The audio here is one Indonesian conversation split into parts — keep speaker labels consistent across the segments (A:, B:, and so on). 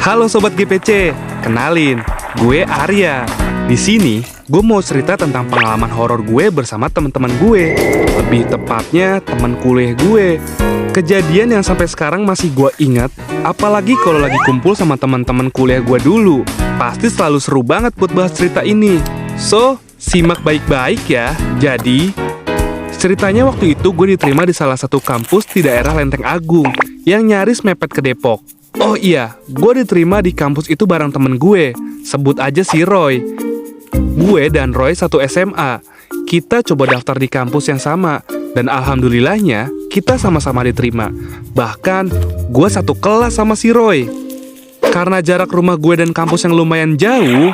A: Halo Sobat GPC, kenalin, gue Arya. Di sini, gue mau cerita tentang pengalaman horor gue bersama teman-teman gue. Lebih tepatnya, teman kuliah gue. Kejadian yang sampai sekarang masih gue ingat, apalagi kalau lagi kumpul sama teman-teman kuliah gue dulu. Pasti selalu seru banget buat bahas cerita ini. So, simak baik-baik ya. Jadi, ceritanya waktu itu gue diterima di salah satu kampus di daerah Lenteng Agung yang nyaris mepet ke Depok. Oh iya, gue diterima di kampus itu bareng temen gue. Sebut aja si Roy. Gue dan Roy satu SMA. Kita coba daftar di kampus yang sama. Dan alhamdulillahnya, kita sama-sama diterima. Bahkan, gue satu kelas sama si Roy. Karena jarak rumah gue dan kampus yang lumayan jauh,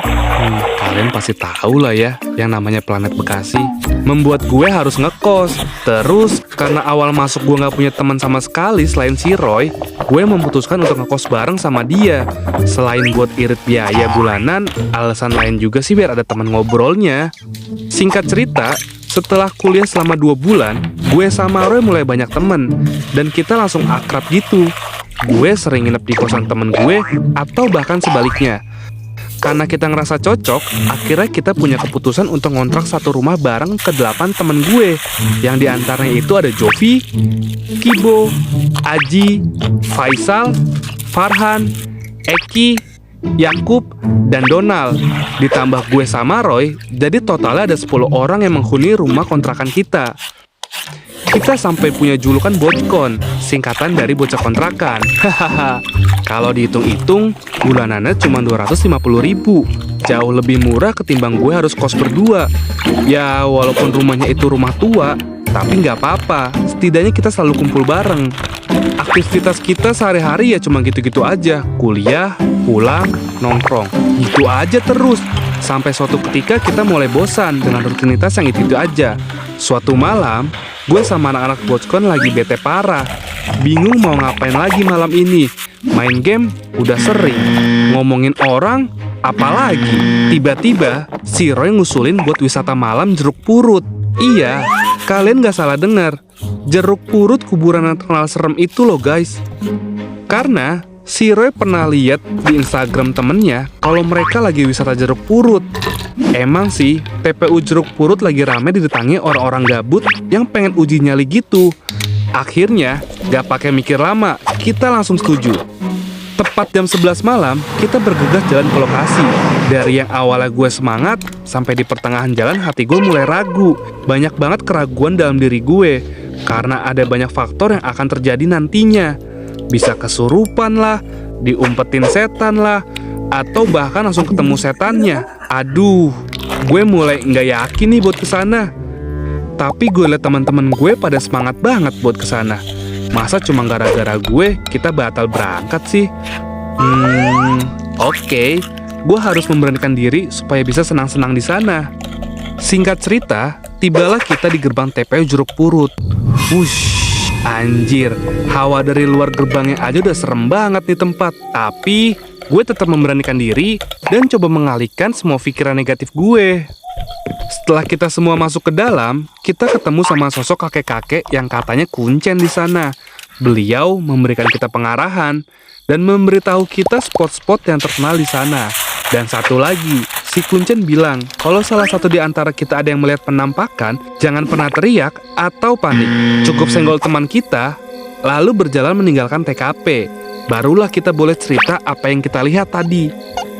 A: kalian pasti tahu lah ya, yang namanya Planet Bekasi. Membuat gue harus ngekos. Terus, karena awal masuk gue gak punya teman sama sekali selain si Roy, gue memutuskan untuk ngekos bareng sama dia. Selain buat irit biaya bulanan, alasan lain juga sih biar ada teman ngobrolnya. Singkat cerita, setelah kuliah selama 2 bulan, gue sama Roy mulai banyak temen. Dan kita langsung akrab gitu. Gue sering nginep di kosan temen gue, atau bahkan sebaliknya. Karena kita ngerasa cocok, akhirnya kita punya keputusan untuk ngontrak satu rumah bareng ke-8 temen gue. Yang diantaranya itu ada Jovi, Kibo, Aji, Faisal, Farhan, Eki, Yakub, dan Donald. Ditambah gue sama Roy, jadi totalnya ada 10 orang yang menghuni rumah kontrakan kita. Kita sampai punya julukan Bockon, singkatan dari bocah kontrakan. Hahaha. Kalau dihitung-hitung, bulanannya cuma 250.000. Jauh lebih murah ketimbang gue harus kos berdua. Ya, walaupun rumahnya itu rumah tua, tapi nggak apa-apa. Setidaknya kita selalu kumpul bareng. Aktivitas kita sehari-hari ya cuma gitu-gitu aja. Kuliah, pulang, nongkrong. Gitu aja terus. Sampai suatu ketika kita mulai bosan dengan rutinitas yang itu-itu aja. Suatu malam, gue sama anak-anak Bockon lagi bete parah. Bingung mau ngapain lagi malam ini. Main game udah sering. Ngomongin orang, apalagi. Tiba-tiba, si Roy ngusulin buat wisata malam Jeruk Purut. Iya, kalian gak salah dengar. Jeruk Purut kuburan yang terkenal serem itu loh guys. Karena si Roy pernah lihat di Instagram temennya kalau mereka lagi wisata Jeruk Purut. Emang sih, TPU Jeruk Purut lagi rame didatangi orang-orang gabut yang pengen uji nyali gitu. Akhirnya, gak pakai mikir lama, kita langsung setuju. Tepat jam 11 malam, kita bergegas jalan ke lokasi. Dari yang awalnya gue semangat, sampai di pertengahan jalan hati gue mulai ragu. Banyak banget keraguan dalam diri gue, karena ada banyak faktor yang akan terjadi nantinya. Bisa kesurupan lah, diumpetin setan lah, atau bahkan langsung ketemu setannya. Aduh, gue mulai nggak yakin nih buat kesana. Tapi gue liat teman-teman gue pada semangat banget buat kesana. Masa cuma gara-gara gue kita batal berangkat sih? Oke. Gue harus memberanikan diri supaya bisa senang-senang di sana. Singkat cerita, tibalah kita di gerbang TPU Jeruk Purut. Wush, anjir, hawa dari luar gerbangnya aja udah serem banget nih tempat. Tapi gue tetap memberanikan diri dan coba mengalihkan semua pikiran negatif gue. Setelah kita semua masuk ke dalam, kita ketemu sama sosok kakek-kakek yang katanya kuncen di sana. Beliau memberikan kita pengarahan dan memberitahu kita spot-spot yang terkenal di sana. Dan satu lagi, si kuncen bilang kalau salah satu di antara kita ada yang melihat penampakan, jangan pernah teriak atau panik. Cukup senggol teman kita, lalu berjalan meninggalkan TKP. Barulah kita boleh cerita apa yang kita lihat tadi.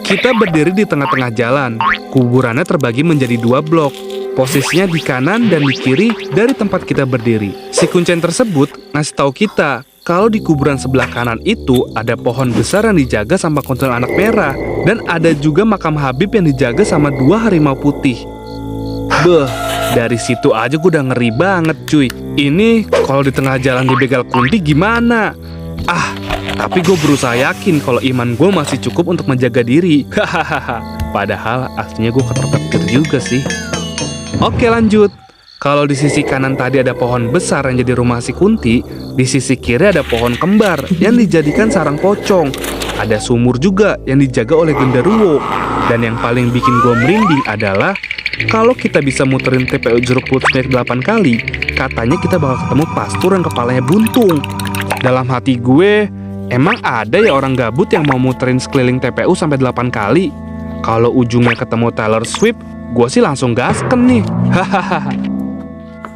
A: Kita berdiri di tengah-tengah jalan. Kuburannya terbagi menjadi 2 blok. Posisinya di kanan dan di kiri dari tempat kita berdiri. Si kuncen tersebut ngasih tahu kita kalau di kuburan sebelah kanan itu ada pohon besar yang dijaga sama kuntilanak merah. Dan ada juga makam Habib yang dijaga sama 2 harimau putih. Beuh, dari situ aja gue udah ngeri banget cuy. Ini kalau di tengah jalan dibegal kunti gimana? Tapi gue berusaha yakin kalau iman gue masih cukup untuk menjaga diri. Hahaha. Padahal aslinya gue ketar-ketir juga sih. Oke lanjut. Kalau di sisi kanan tadi ada pohon besar yang jadi rumah si Kunti, di sisi kiri ada pohon kembar yang dijadikan sarang pocong. Ada sumur juga yang dijaga oleh genderuwo. Dan yang paling bikin gue merinding adalah kalau kita bisa muterin TPU Jeruk Purut sebanyak 8 kali, katanya kita bakal ketemu pastur yang kepalanya buntung. Dalam hati gue, emang ada ya orang gabut yang mau muterin sekeliling TPU sampai 8 kali? Kalau ujungnya ketemu Taylor Swift, gue sih langsung gasken nih. Hahaha.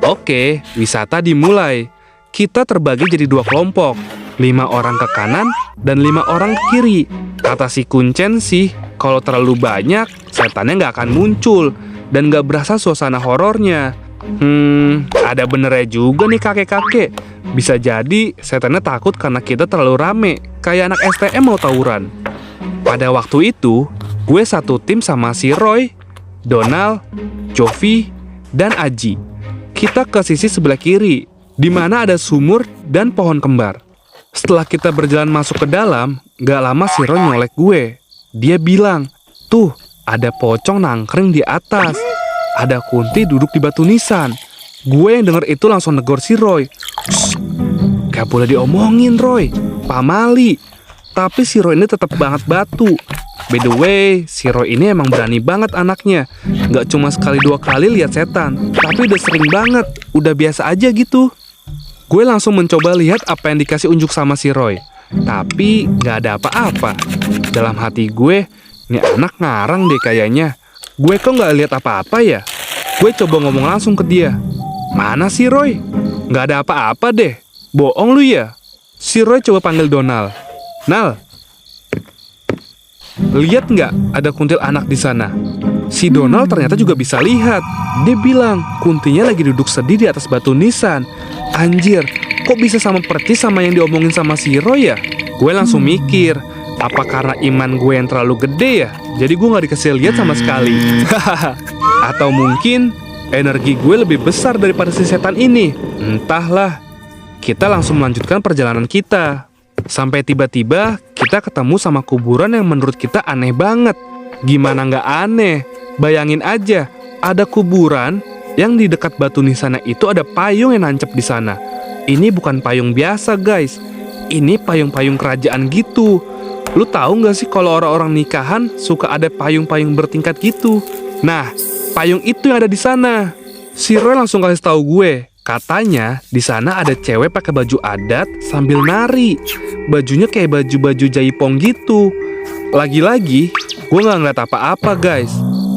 A: Oke, wisata dimulai. Kita terbagi jadi 2 kelompok. 5 orang ke kanan dan 5 orang ke kiri. Kata si Kuncen sih, kalau terlalu banyak, setannya nggak akan muncul dan nggak berasa suasana horornya. Ada benernya juga nih kakek-kakek. Bisa jadi setannya takut karena kita terlalu rame, kayak anak STM mau tawuran. Pada waktu itu, gue satu tim sama si Roy, Donald, Jovi, dan Aji. Kita ke sisi sebelah kiri, di mana ada sumur dan pohon kembar. Setelah kita berjalan masuk ke dalam, gak lama si Roy nyolek gue. Dia bilang, tuh ada pocong nangkring di atas. Ada kunti duduk di batu nisan. Gue yang denger itu langsung negor si Roy. Gak boleh diomongin Roy, pamali. Tapi si Roy ini tetap banget batu. By the way, si Roy ini emang berani banget anaknya. Gak cuma sekali 2 kali lihat setan, tapi udah sering banget. Udah biasa aja gitu. Gue langsung mencoba lihat apa yang dikasih unjuk sama si Roy. Tapi gak ada apa-apa. Dalam hati gue, ini anak ngarang deh kayaknya. Gue kok gak lihat apa-apa ya? Gue coba ngomong langsung ke dia. Mana sih Roy? Gak ada apa-apa deh. Bohong lu ya? Si Roy coba panggil Donald. Nal, lihat nggak ada kuntil anak di sana? Si Donald ternyata juga bisa lihat. Dia bilang kuntinya lagi duduk sedih di atas batu nisan. Anjir, kok bisa sama persis sama yang diomongin sama si Roy ya? Gue langsung mikir, apa karena iman gue yang terlalu gede ya? Jadi gue nggak dikasih lihat sama sekali. Atau mungkin energi gue lebih besar daripada si setan ini. Entahlah. Kita langsung melanjutkan perjalanan kita. Sampai tiba-tiba kita ketemu sama kuburan yang menurut kita aneh banget. Gimana nggak aneh? Bayangin aja, ada kuburan yang di dekat batu nisannya itu ada payung yang nancep di sana. Ini bukan payung biasa guys. Ini payung-payung kerajaan gitu. Lu tahu nggak sih kalau orang-orang nikahan suka ada payung-payung bertingkat gitu? Nah, payung itu yang ada di sana. Si Roy langsung kasih tahu gue. Katanya di sana ada cewek pakai baju adat sambil nari. Bajunya kayak baju-baju jaipong gitu. Lagi-lagi, gue nggak ngeliat apa-apa guys.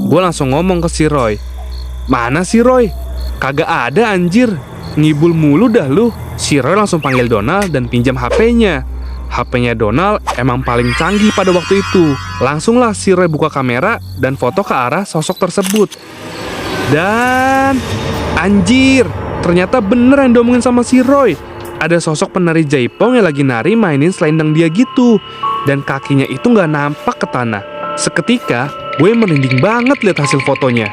A: Gue langsung ngomong ke si Roy. Mana si Roy? Kagak ada anjir. Ngibul mulu dah lu. Si Roy langsung panggil Donald dan pinjam HP-nya. HP-nya Donald emang paling canggih pada waktu itu. Langsunglah si Roy buka kamera dan foto ke arah sosok tersebut. Dan anjir, ternyata bener yang diomongin sama si Roy. Ada sosok penari jaipong yang lagi nari mainin selendang dia gitu. Dan kakinya itu nggak nampak ke tanah. Seketika, gue merinding banget lihat hasil fotonya.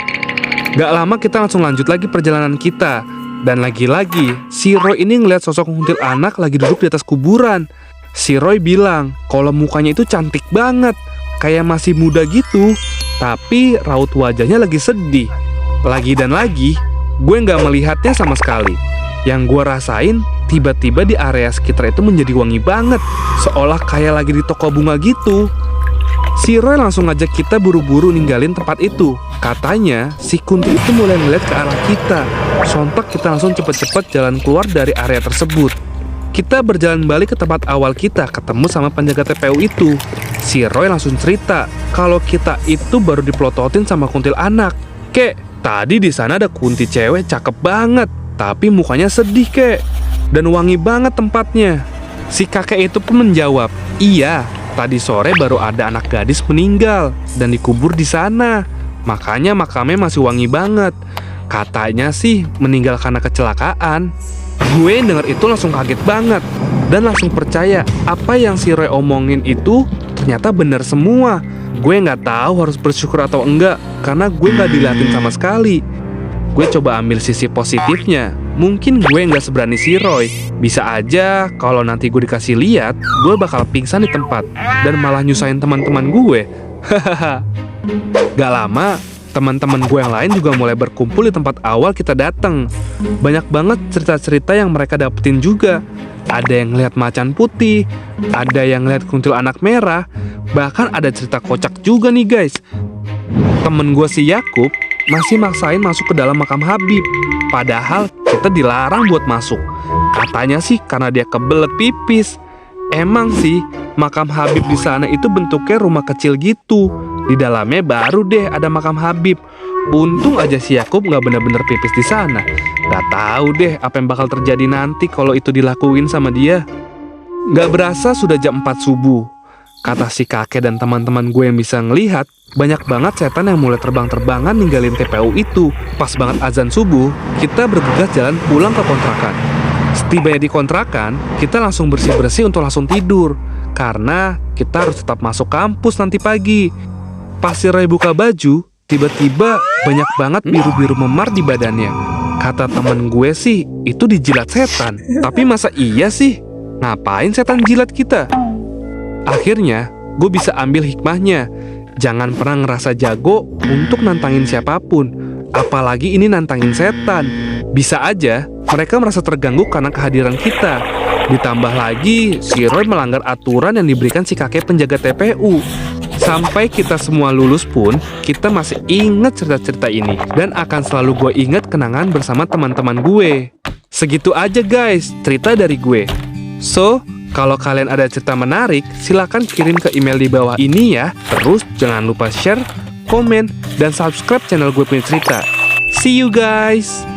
A: Gak lama kita langsung lanjut lagi perjalanan kita. Dan lagi-lagi, si Roy ini ngeliat sosok kuntilanak lagi duduk di atas kuburan. Si Roy bilang kalau mukanya itu cantik banget, kayak masih muda gitu. Tapi raut wajahnya lagi sedih. Lagi dan lagi, gue nggak melihatnya sama sekali. Yang gue rasain, tiba-tiba di area sekitar itu menjadi wangi banget, seolah kayak lagi di toko bunga gitu. Si Roy langsung ngajak kita buru-buru ninggalin tempat itu. Katanya, si kunti itu mulai ngeliat ke arah kita. Sontak kita langsung cepet-cepet jalan keluar dari area tersebut. Kita berjalan balik ke tempat awal kita ketemu sama penjaga TPU itu. Si Roy langsung cerita kalau kita itu baru dipelototin sama kuntilanak. Kek, tadi di sana ada kunti cewek cakep banget, tapi mukanya sedih kek. Dan wangi banget tempatnya. Si kakek itu pun menjawab, iya, tadi sore baru ada anak gadis meninggal dan dikubur di sana. Makanya makamnya masih wangi banget. Katanya sih meninggal karena kecelakaan. Gue denger itu langsung kaget banget dan langsung percaya apa yang si Roy omongin itu ternyata bener semua. Gue nggak tahu harus bersyukur atau enggak karena gue nggak diliatin sama sekali. Gue coba ambil sisi positifnya. Mungkin gue nggak seberani si Roy. Bisa aja kalau nanti gue dikasih lihat, gue bakal pingsan di tempat dan malah nyusahin teman-teman gue. Hahaha. Gak lama, teman-teman gue yang lain juga mulai berkumpul di tempat awal kita datang. Banyak banget cerita-cerita yang mereka dapetin juga. Ada yang ngeliat macan putih, ada yang ngeliat kuntilanak merah, bahkan ada cerita kocak juga nih guys. Temen gue si Yakub masih maksain masuk ke dalam makam Habib, padahal kita dilarang buat masuk. Katanya sih karena dia kebelet pipis. Emang sih, makam Habib di sana itu bentuknya rumah kecil gitu. Di dalamnya baru deh ada makam Habib. Untung aja si Yakub nggak bener-bener pipis di sana. Nggak tahu deh apa yang bakal terjadi nanti kalau itu dilakuin sama dia. Nggak berasa sudah jam 4 subuh. Kata si kakek dan teman-teman gue yang bisa ngelihat, banyak banget setan yang mulai terbang-terbangan ninggalin TPU itu. Pas banget azan subuh, kita bergegas jalan pulang ke kontrakan. Setibanya di kontrakan, kita langsung bersih-bersih untuk langsung tidur. Karena kita harus tetap masuk kampus nanti pagi. Pas si Ray buka baju, tiba-tiba banyak banget biru-biru memar di badannya. Kata temen gue sih, itu dijilat setan. Tapi masa iya sih? Ngapain setan jilat kita? Akhirnya, gue bisa ambil hikmahnya. Jangan pernah ngerasa jago untuk nantangin siapapun. Apalagi ini nantangin setan. Bisa aja mereka merasa terganggu karena kehadiran kita. Ditambah lagi, si Roy melanggar aturan yang diberikan si kakek penjaga TPU. Sampai kita semua lulus pun, kita masih ingat cerita-cerita ini. Dan akan selalu gue ingat kenangan bersama teman-teman gue. Segitu aja guys, cerita dari gue. So, kalau kalian ada cerita menarik, silakan kirim ke email di bawah ini ya. Terus jangan lupa share, komen, dan subscribe channel Gue Punya Cerita. See you guys!